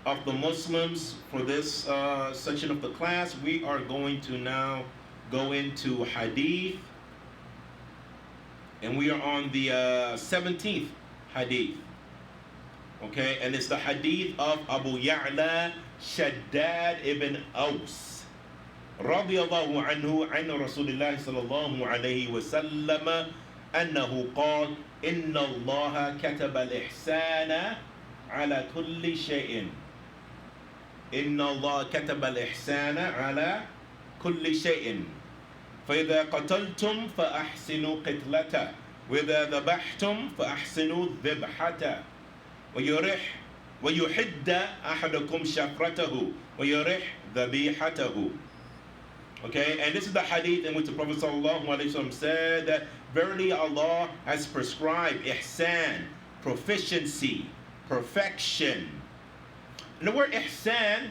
of the Muslims for this section of the class, we are going to now go into hadith, and we are on the 17th hadith. Okay, and it's the hadith of Abu Ya'la Shaddad ibn Aus radiyallahu anhu an Rasulullah sallallahu alayhi wa sallam annahu qala inna Allah kataba al-ihsana ala kulli shay'in. Inna Allah kataba al-ihsana ala kulli shay'in. فإذا قتلتم فأحسنوا قتلته وإذا ذبحتم فأحسنوا ذبحته ويحد أحدكم شفرته ويرح ذبيحته. Okay, and this is the hadith in which the Prophet ﷺ said that verily Allah has prescribed ihsan, proficiency, perfection. And the word ihsan,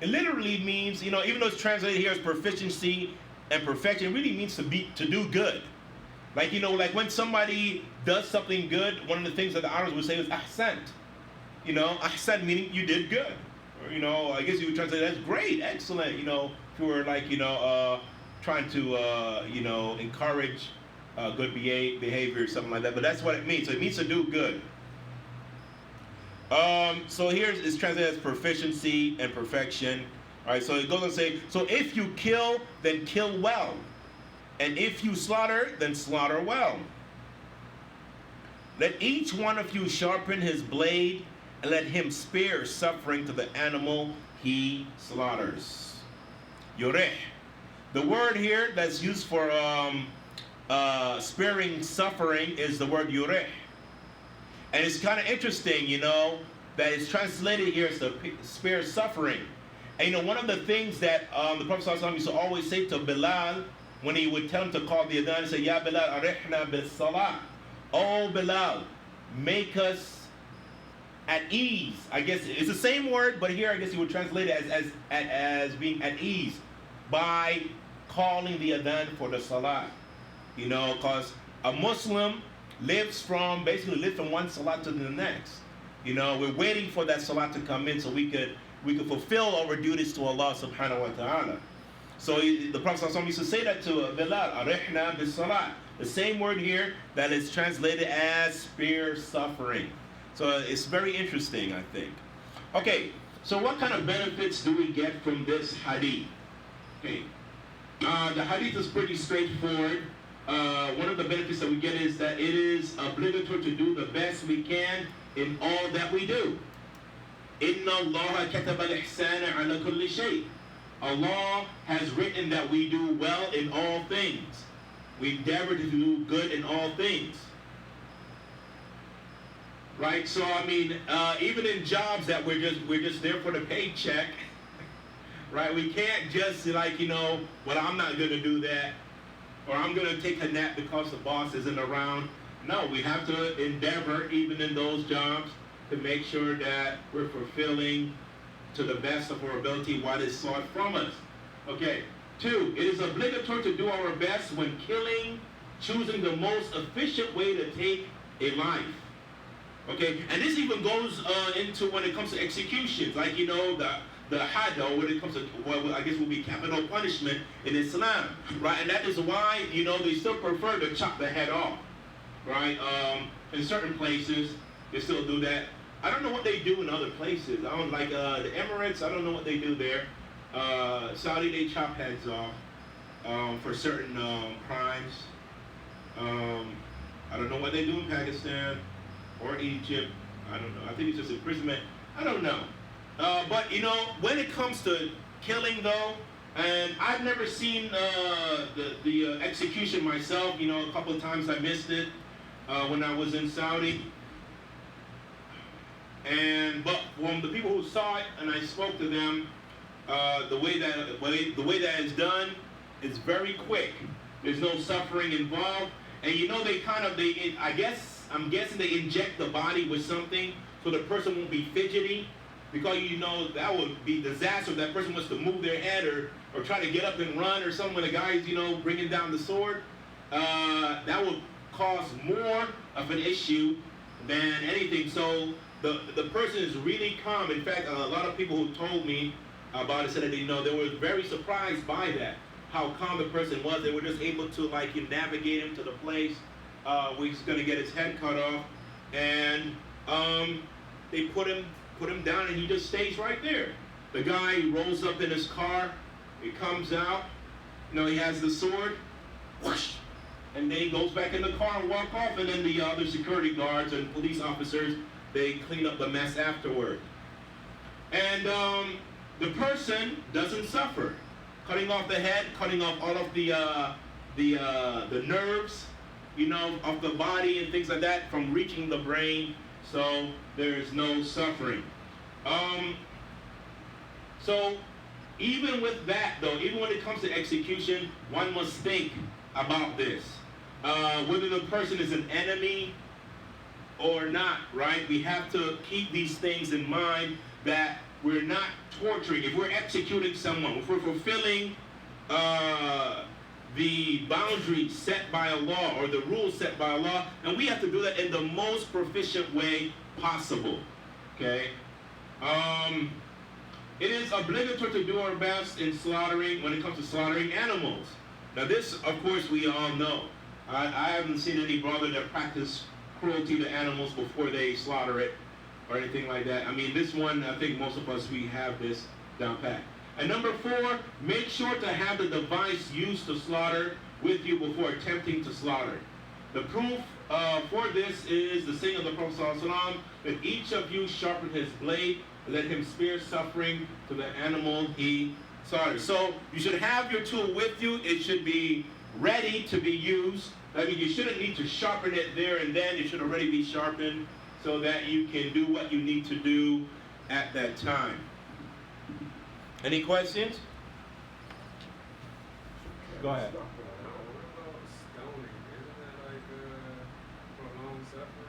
it literally means, even though it's translated here as proficiency and perfection, it really means to do good. Like, like when somebody does something good, one of the things that the Arabs would say is ahsant. Ahsant meaning you did good. Or, I guess you would translate that as great, excellent, if you were like, trying to, encourage good behavior or something like that. But that's what it means. So it means to do good. So here it's translated as proficiency and perfection. All right, so it goes on to say, so if you kill, then kill well. And if you slaughter, then slaughter well. Let each one of you sharpen his blade, and let him spare suffering to the animal he slaughters. Yureh. The word here that's used for sparing suffering is the word yureh. And it's kind of interesting, that it's translated here as to spare suffering. And one of the things that the Prophet ﷺ used to always say to Bilal, when he would tell him to call the adhan, he said, Ya Bilal, arihna bis salah. Oh Bilal, make us at ease. I guess it's the same word, but here I guess he would translate it as being at ease by calling the adhan for the salah. Because a Muslim basically lives from one salah to the next. We're waiting for that salah to come in so we could fulfill our duties to Allah subhanahu wa ta'ala. So the Prophet ﷺ used to say that to Bilal, arihna bis salah. The same word here that is translated as spare suffering. So it's very interesting, I think. Okay, so what kind of benefits do we get from this hadith? Okay, the hadith is pretty straightforward. One of the benefits that we get is that it is obligatory to do the best we can in all that we do. Inna Allah kataba al-ihsana ala kulli shay. Allah has written that we do well in all things. We endeavor to do good in all things. Right? So I mean, even in jobs that we're just there for the paycheck, right? We can't just well, I'm not gonna do that, or I'm gonna take a nap because the boss isn't around. No, we have to endeavor, even in those jobs, to make sure that we're fulfilling to the best of our ability what is sought from us. Okay. 2, it is obligatory to do our best when killing, choosing the most efficient way to take a life. Okay, and this even goes into when it comes to executions, like the the had, or when it comes to what I guess will be capital punishment in Islam, right? And that is why, you know, they still prefer to chop the head off, right? In certain places, they still do that. I don't know what they do in other places. I don't like the Emirates. I don't know what they do there. Saudi, they chop heads off for certain crimes. I don't know what they do in Pakistan or Egypt. I don't know. I think it's just imprisonment. I don't know. But, you know, when it comes to killing, though, and I've never seen the execution myself. You know, a couple of times I missed it when I was in Saudi. But from the people who saw it, and I spoke to them, the way that it's done, it's very quick. There's no suffering involved, and you know I'm guessing they inject the body with something so the person won't be fidgety, because you know that would be disaster if that person wants to move their head or try to get up and run or something when the guy's, you know, bringing down the sword. That would cause more of an issue than anything. So the person is really calm. In fact, a lot of people who told me about it said that they were very surprised by that, how calm the person was. They were just able to navigate him to the place where he's going to get his head cut off, and they put him down, and he just stays right there. The guy rolls up in his car. He comes out. You know, he has the sword. Whoosh! And then he goes back in the car and walk off, and then the other security guards and police officers, they clean up the mess afterward. And the person doesn't suffer. Cutting off the head, cutting off all of the nerves, you know, of the body and things like that from reaching the brain, so there is no suffering. So even with that, though, even when it comes to execution, one must think about this. Whether the person is an enemy or not, right? We have to keep these things in mind, that we're not torturing. If we're executing someone, if we're fulfilling the boundaries set by a law or the rules set by a law, and we have to do that in the most proficient way possible, okay? It is obligatory to do our best in slaughtering, when it comes to slaughtering animals. Now this, of course, we all know. I haven't seen any brother that practice cruelty to animals before they slaughter it or anything like that. I mean, this one, I think most of us, we have this down pat. And number 4, make sure to have the device used to slaughter with you before attempting to slaughter. The proof for this is the saying of the Prophet ﷺ, that each of you sharpen his blade and let him spare suffering to the animal he slaughters. So you should have your tool with you. It should be ready to be used. I mean, you shouldn't need to sharpen it there and then. It should already be sharpened so that you can do what you need to do at that time. Any questions? Go ahead.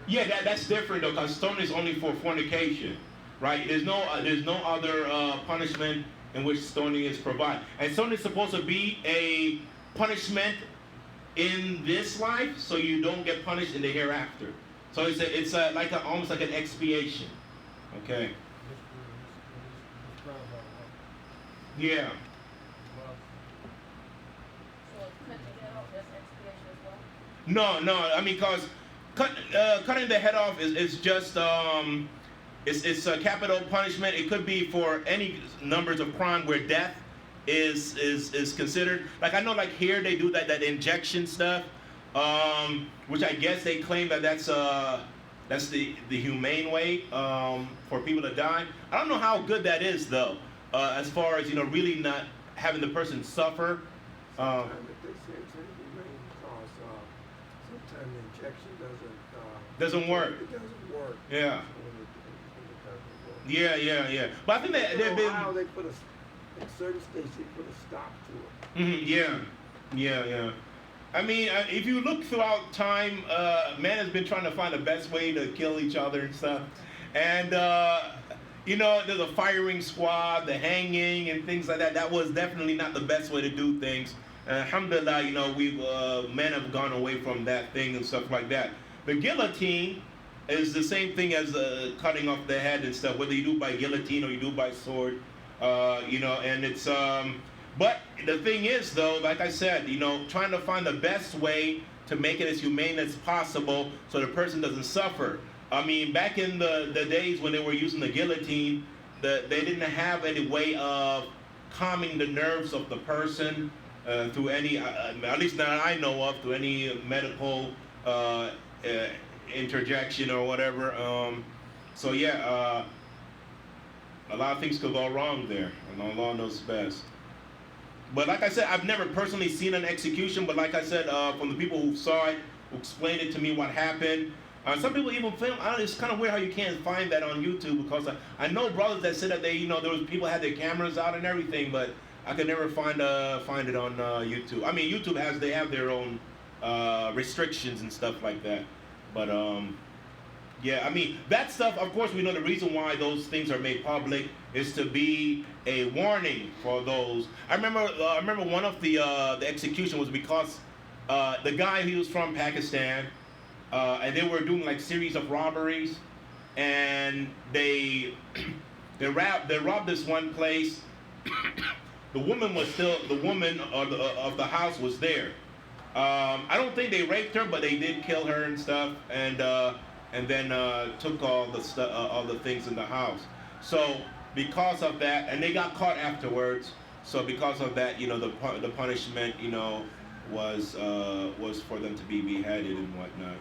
Yeah, that's different though, because stoning is only for fornication, right? There's no other punishment in which stoning is provided. And stoning is supposed to be a punishment in this life, so you don't get punished in the hereafter. So it's almost like an expiation. Okay. Yeah. So cutting the head off, that's expiation as well? No. I mean, because cutting the head off is just it's a capital punishment. It could be for any numbers of crime where death is considered. Like I know, like here they do that injection stuff, which I guess they claim that's the humane way for people to die. I don't know how good that is though, as far as really not having the person suffer. Sometimes they say it's inhumane because sometimes the injection doesn't work. It doesn't work. Yeah. When it doesn't work. Yeah. But I think that they've been. How they put in certain states they put a stop to it. Yeah. I mean, if you look throughout time, man has been trying to find the best way to kill each other and stuff. And, there's a firing squad, the hanging and things like that. That was definitely not the best way to do things. Alhamdulillah, men have gone away from that thing and stuff like that. The guillotine is the same thing as cutting off the head and stuff, whether you do by guillotine or you do by sword. And it's but the thing is though, like I said, trying to find the best way to make it as humane as possible so the person doesn't suffer. I mean, back in the days when they were using the guillotine, they didn't have any way of calming the nerves of the person through any, at least that I know of, through any medical interjection or whatever. So yeah, a lot of things could go wrong there, and Allah knows best. But like I said, I've never personally seen an execution, but like I said, from the people who saw it, who explained it to me what happened. Some people even film. It's kind of weird how you can't find that on YouTube, because I know brothers that said that there was people had their cameras out and everything, but I could never find it on YouTube. I mean, YouTube they have their own restrictions and stuff like that. But yeah, I mean, that stuff, of course, we know the reason why those things are made public is to be a warning for those. I remember one of the execution was because the guy, he was from Pakistan, and they were doing like series of robberies, and they robbed this one place. The woman of the house was there. I don't think they raped her, but they did kill her and stuff, and then took all the things in the house. So because of that, and they got caught afterwards. So because of that, the punishment, was for them to be beheaded and whatnot.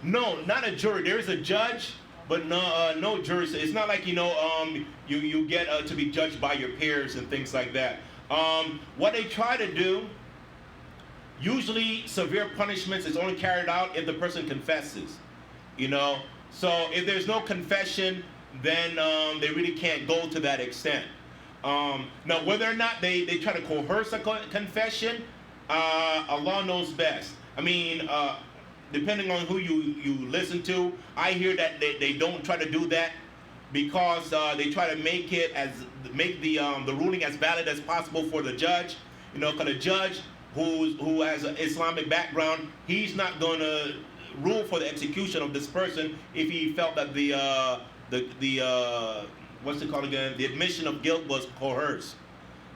No, not a jury. There is a judge, but no jury. It's not like you get to be judged by your peers and things like that. What they try to do, usually severe punishments is only carried out if the person confesses. So if there's no confession, then they really can't go to that extent. Now, whether or not they try to coerce a confession, Allah knows best. I mean, depending on who you listen to, I hear that they don't try to do that because they try to make the ruling as valid as possible for the judge. Because the judge who has an Islamic background, he's not going to rule for the execution of this person if he felt that the what's it called again? The admission of guilt was coerced.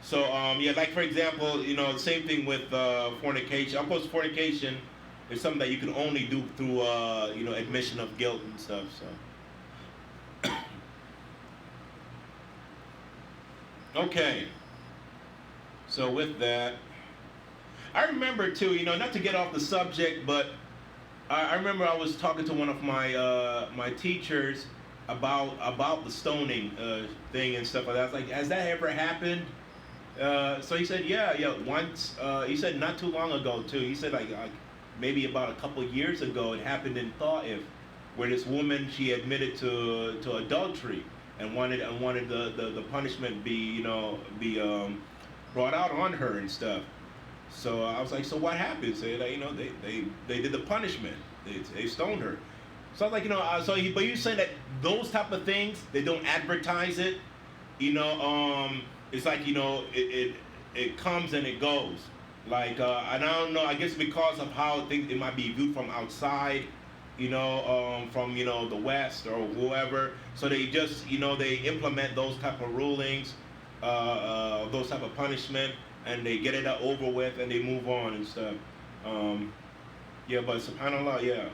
So yeah, like for example, same thing with fornication. Of course, fornication is something that you can only do through admission of guilt and stuff. So okay. So with that, I remember too, not to get off the subject, but I remember I was talking to one of my teachers about the stoning thing and stuff like that. I was like, has that ever happened? So he said, yeah, once. He said not too long ago too. He said like maybe about a couple years ago, it happened in Ta'if, where this woman, she admitted to adultery and wanted the punishment be brought out on her and stuff. So I was like, so what happened? So they did the punishment. They stoned her. So I was like, but you're saying that those type of things, they don't advertise it. It's like it comes and it goes. Like and I don't know. I guess because of how it might be viewed from outside, from the West or whoever. So they just they implement those type of rulings, those type of punishment, and they get it over with and they move on and stuff. Yeah, but subhanAllah, yeah.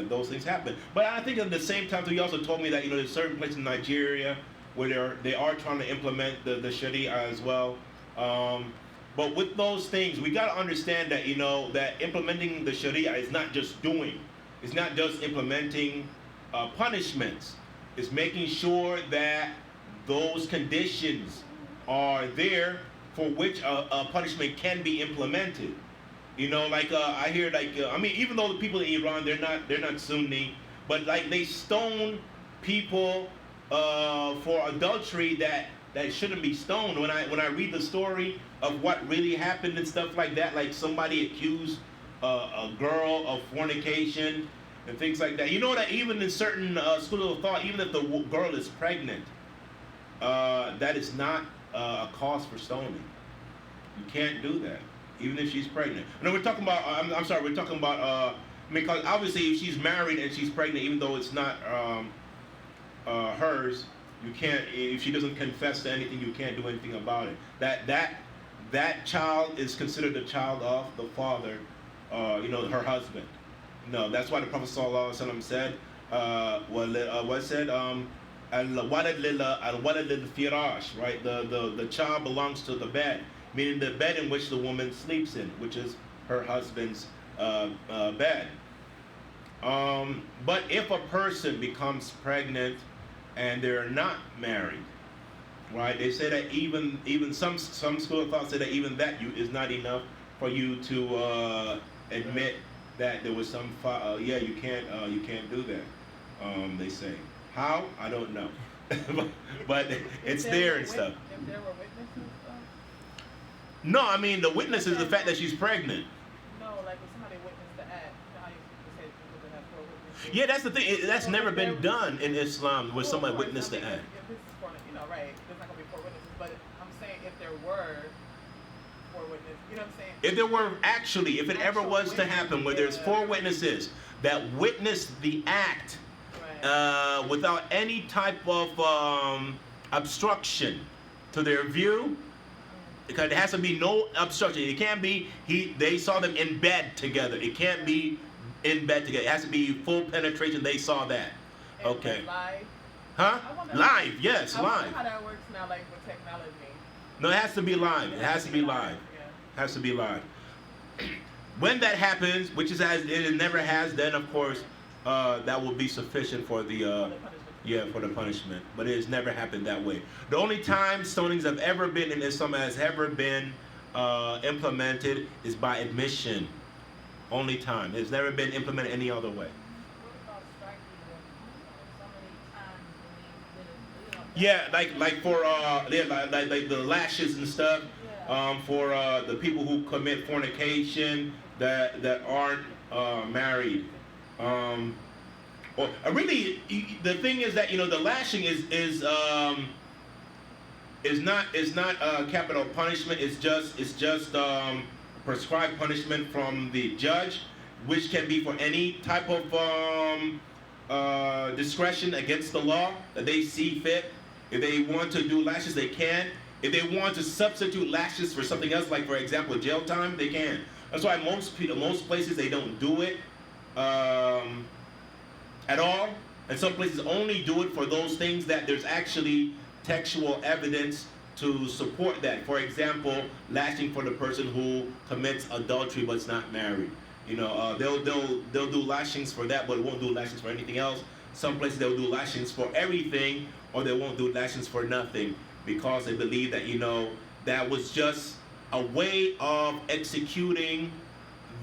Those things happen. But I think at the same time, he also told me that there's certain places in Nigeria where they are trying to implement the Sharia as well. But with those things, we got to understand that that implementing the Sharia is not just doing. It's not just implementing punishments. It's making sure that those conditions are there for which a punishment can be implemented. I hear even though the people in Iran, they're not Sunni, but like they stone people for adultery that shouldn't be stoned. When I read the story of what really happened and stuff like that, like somebody accused a girl of fornication and things like that. That even in certain schools of thought, even if the girl is pregnant, that is not a cause for stoning. You can't do that. Even if she's pregnant. No, we're talking about. I'm sorry. We're talking about Because obviously, if she's married and she's pregnant, even though it's not hers, you can't. If she doesn't confess to anything, you can't do anything about it. That child is considered the child of the father, her husband. No, that's why the Prophet ﷺ said, what said, al-walad lil firash, right? The child belongs to the bed, meaning the bed in which the woman sleeps in, which is her husband's bed. But if a person becomes pregnant and they're not married, right? They say that even some school of thought say that even that is not enough for you to admit that there was some you can't do that. They say how, I don't know, but it's there and stuff. If there were witnesses, No, I mean the witness is the fact that she's pregnant. no, like if somebody witnessed the act, you know how you say people that have four witnesses. Yeah, that's the thing. That's never been done in Islam where somebody Well, witnessed the if act. this is for, right, there's not gonna be four witnesses, but I'm saying if there were four witnesses, you know what I'm saying? If there were actually, if it ever was to happen, where there's four witnesses that witnessed the act Right. without any type of obstruction to their view, because there has to be no obstruction. It can't be they saw them in bed together. It can't be in bed together. It has to be full penetration. They saw that. And Okay. Live. Huh? I wonder- Live, yes, I wonder live. how that works now, like with technology. No, it has to be live. It has to be live. Yeah. Has to be live. When that happens, which is as it never has, then of course that will be sufficient for the for the punishment. But it has never happened that way. The only time stonings have ever been in Islam has ever been implemented is by admission. Only time. It's never been implemented any other way. What about striking them, so many times when they did it, Yeah, like for like the lashes and stuff. For the people who commit fornication that aren't married. Or really, the thing is that the lashing is not capital punishment. It's just prescribed punishment from the judge, which can be for any type of discretion against the law that they see fit. If they want to do lashes, they can. If they want to substitute lashes for something else, like for example jail time, they can. That's why most places they don't do it at all, and some places only do it for those things that there's actually textual evidence to support that. For example, lashing for the person who commits adultery but's not married. They'll do lashings for that, but won't do lashings for anything else. Some places they'll do lashings for everything, or they won't do lashings for nothing, because they believe that that was just a way of executing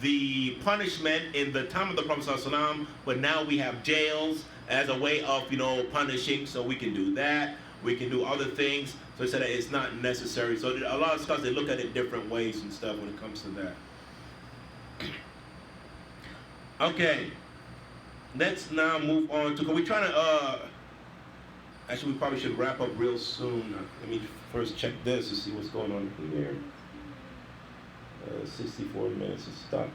the punishment in the time of the Prophet ﷺ, but now we have jails as a way of punishing, so we can do that. We can do other things. So they said that it's not necessary. So a lot of scholars, they look at it different ways and stuff when it comes to that. Okay, let's now move on to. We're trying to. Actually, we probably should wrap up real soon. Let me first check this to see what's going on here. 64 minutes to stop